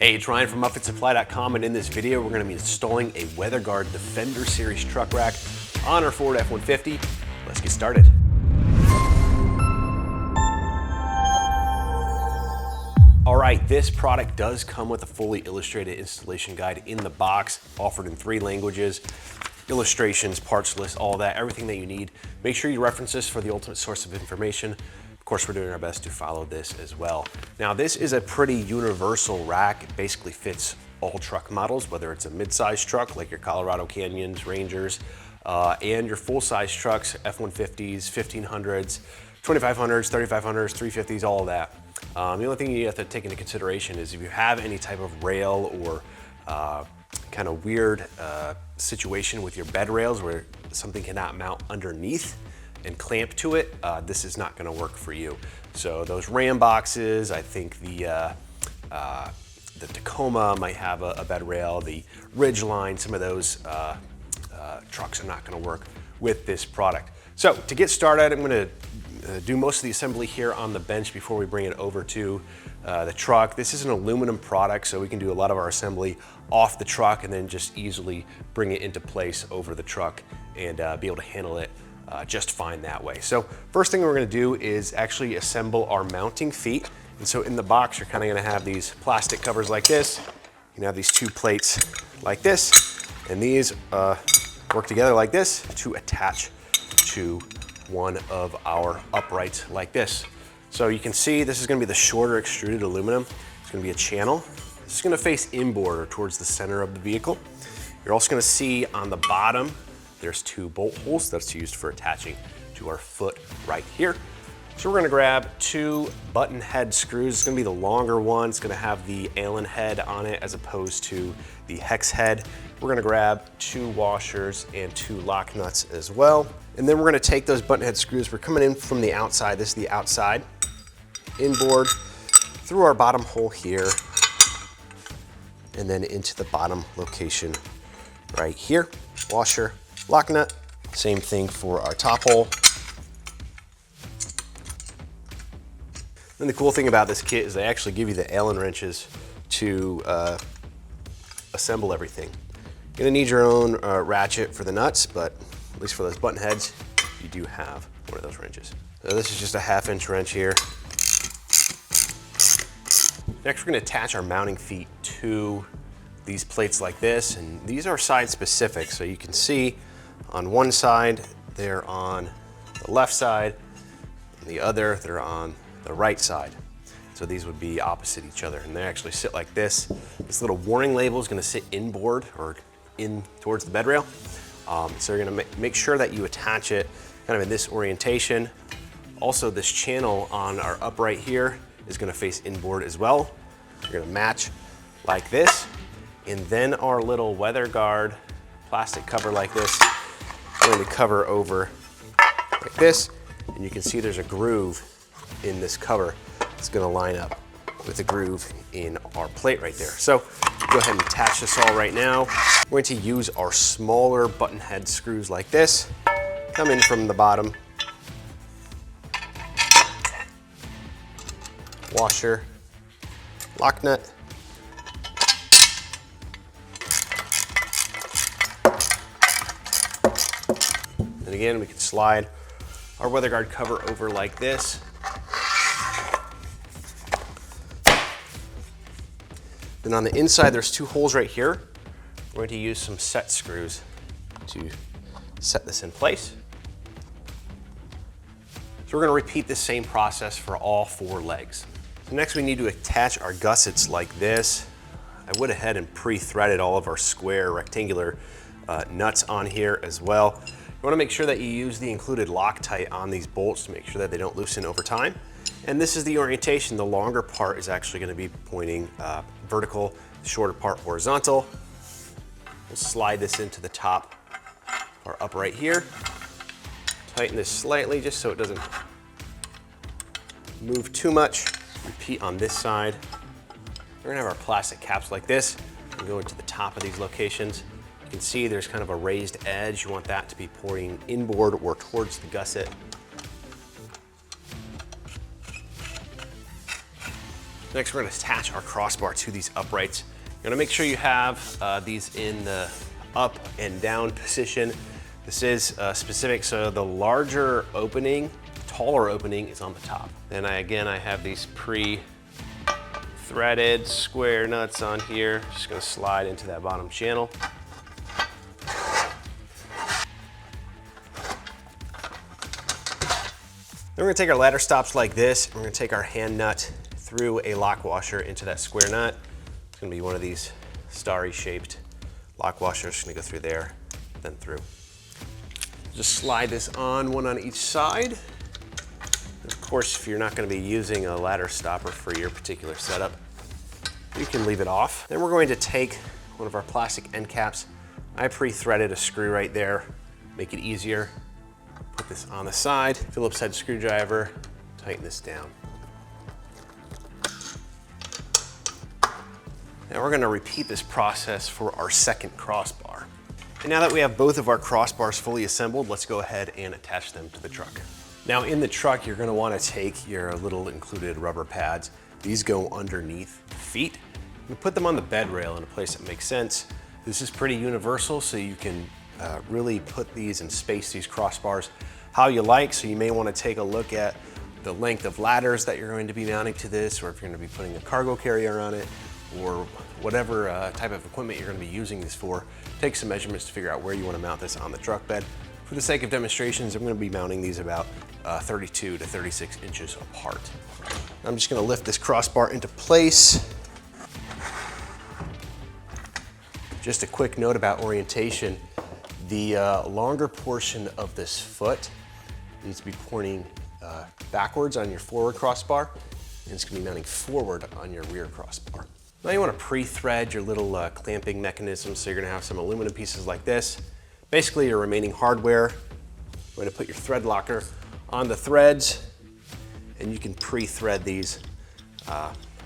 Hey, it's Ryan from UpfitSupply.com, and in this video we're going to be installing a WeatherGuard Defender Series truck rack on our Ford F-150. Let's get started. All right, this product does come with a fully illustrated installation guide in the box, offered in 3 languages, illustrations, parts list, all that, everything that you need. Make sure you reference this for the ultimate source of information. Of course, we're doing our best to follow this as well. Now, this is a pretty universal rack. It basically fits all truck models, whether it's a mid-size truck like your Colorado Canyons, Rangers, and your full-size trucks, F-150s, 1500s, 2500s, 3500s, 350s, all of that. The only thing you have to take into consideration is if you have any type of rail or kind of weird situation with your bed rails where something cannot mount underneath and clamp to it, this is not going to work for you. So those Ram boxes, I think the Tacoma might have a bed rail, the Ridgeline, some of those trucks are not going to work with this product. So to get started, I'm going to do most of the assembly here on the bench before we bring it over to the truck. This is an aluminum product, so we can do a lot of our assembly off the truck and then just easily bring it into place over the truck and be able to handle it just fine that way. So first thing we're going to do is actually assemble our mounting feet. And so in the box, you're kind of going to have these plastic covers like this. You can have these 2 plates like this, and these work together like this to attach to one of our uprights like this. So you can see this is going to be the shorter extruded aluminum. It's going to be a channel. This is going to face inboard or towards the center of the vehicle. You're also going to see on the bottom there's 2 bolt holes that's used for attaching to our foot right here. So we're going to grab 2 button head screws. It's going to be the longer one. It's going to have the Allen head on it as opposed to the hex head. We're going to grab 2 washers and 2 lock nuts as well. And then we're going to take those button head screws. We're coming in from the outside. This is the outside. Inboard through our bottom hole here and then into the bottom location right here. Washer, lock nut, same thing for our top hole. And the cool thing about this kit is they actually give you the Allen wrenches to assemble everything. You're gonna need your own ratchet for the nuts, but at least for those button heads, you do have one of those wrenches. So this is just a 1/2 inch wrench here. Next, we're gonna attach our mounting feet to these plates like this, and these are side specific. So you can see on one side, they're on the left side, and the other, they're on the right side. So these would be opposite each other, and they actually sit like this. This little warning label is gonna sit inboard or in towards the bed rail. So you're gonna make sure that you attach it kind of in this orientation. Also, this channel on our upright here is gonna face inboard as well. You're gonna match like this. And then our little WeatherGuard plastic cover like this, we're going to cover over like this. And you can see there's a groove in this cover. It's going to line up with the groove in our plate right there. So go ahead and attach this all right now. We're going to use our smaller button head screws like this. Come in from the bottom. Washer, lock nut. And again, we can slide our WeatherGuard cover over like this. Then on the inside, there's 2 holes right here. We're going to use some set screws to set this in place. So we're going to repeat the same process for all 4 legs. So next we need to attach our gussets like this. I went ahead and pre-threaded all of our square rectangular nuts on here as well. You want to make sure that you use the included Loctite on these bolts to make sure that they don't loosen over time. And this is the orientation. The longer part is actually going to be pointing vertical, the shorter part horizontal. We'll slide this into the top or upright here. Tighten this slightly just so it doesn't move too much. Repeat on this side. We're going to have our plastic caps like this and go into the top of these locations. You can see there's kind of a raised edge. You want that to be pointing inboard or towards the gusset. Next, we're gonna attach our crossbar to these uprights. You're gonna make sure you have these in the up and down position. This is specific, so the larger opening, taller opening is on the top. Then I have these pre-threaded square nuts on here. Just gonna slide into that bottom channel. Then we're gonna take our ladder stops like this. We're gonna take our hand nut through a lock washer into that square nut. It's gonna be one of these starry shaped lock washers. Just gonna go through there, then through. Just slide this on, one on each side. And of course, if you're not gonna be using a ladder stopper for your particular setup, you can leave it off. Then we're going to take one of our plastic end caps. I pre-threaded a screw right there, make it easier. Put this on the side, Phillips head screwdriver, tighten this down. Now we're gonna repeat this process for our second crossbar. And now that we have both of our crossbars fully assembled, let's go ahead and attach them to the truck. Now in the truck, you're gonna wanna take your little included rubber pads. These go underneath the feet. You put them on the bed rail in a place that makes sense. This is pretty universal, so you can really put these and space these crossbars how you like. So you may wanna take a look at the length of ladders that you're going to be mounting to this, or if you're gonna be putting a cargo carrier on it, or whatever type of equipment you're gonna be using this for. Take some measurements to figure out where you wanna mount this on the truck bed. For the sake of demonstrations, I'm gonna be mounting these about 32 to 36 inches apart. I'm just gonna lift this crossbar into place. Just a quick note about orientation. The longer portion of this foot needs to be pointing backwards on your forward crossbar, and it's gonna be mounting forward on your rear crossbar. Now you wanna pre-thread your little clamping mechanism, so you're gonna have some aluminum pieces like this. Basically your remaining hardware. You're gonna put your thread locker on the threads, and you can pre-thread these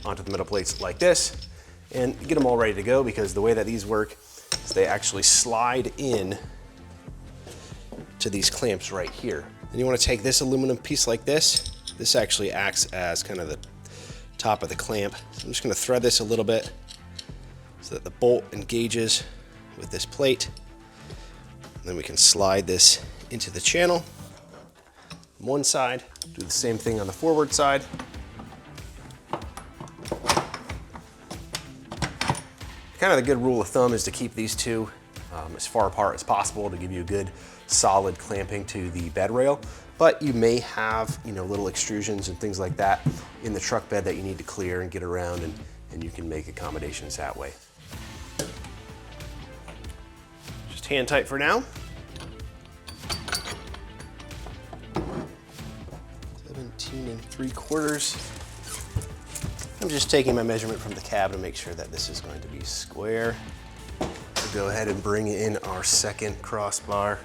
onto the metal plates like this, and get them all ready to go, because the way that these work is they actually slide in to these clamps right here. And you wanna take this aluminum piece like this. This actually acts as kind of the top of the clamp. So I'm just gonna thread this a little bit so that the bolt engages with this plate. And then we can slide this into the channel on one side. Do the same thing on the forward side. Kind of the good rule of thumb is to keep these two as far apart as possible to give you a good solid clamping to the bed rail. But you may have, little extrusions and things like that in the truck bed that you need to clear and get around, and you can make accommodations that way. Just hand tight for now. 17 3/4. I'm just taking my measurement from the cab to make sure that this is going to be square. We'll go ahead and bring in our second crossbar.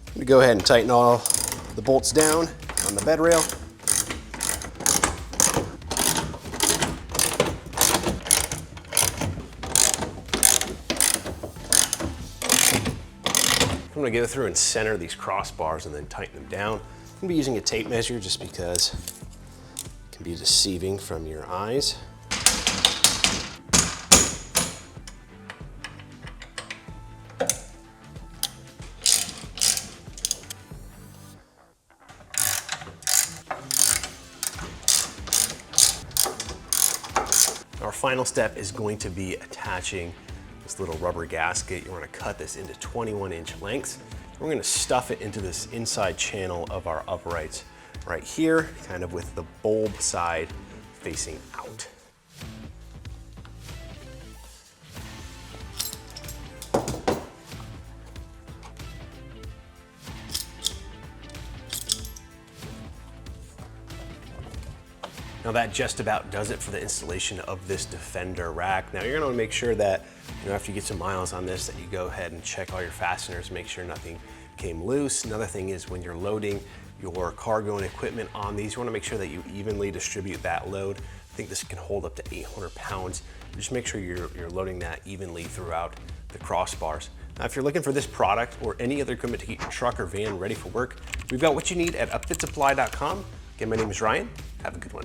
I'm gonna go ahead and tighten all the bolts down on the bed rail. I'm gonna go through and center these crossbars and then tighten them down. I'm gonna be using a tape measure just because it can be deceiving from your eyes. Our final step is going to be attaching this little rubber gasket. You're gonna cut this into 21-inch lengths. We're gonna stuff it into this inside channel of our uprights right here, kind of with the bulb side facing out. Now that just about does it for the installation of this Defender rack. Now you're gonna wanna make sure that, after you get some miles on this, that you go ahead and check all your fasteners, make sure nothing came loose. Another thing is when you're loading your cargo and equipment on these. You wanna make sure that you evenly distribute that load. I think this can hold up to 800 pounds. Just make sure you're loading that evenly throughout the crossbars. Now, if you're looking for this product or any other equipment to get your truck or van ready for work, we've got what you need at upfitsupply.com. Again, my name is Ryan. Have a good one.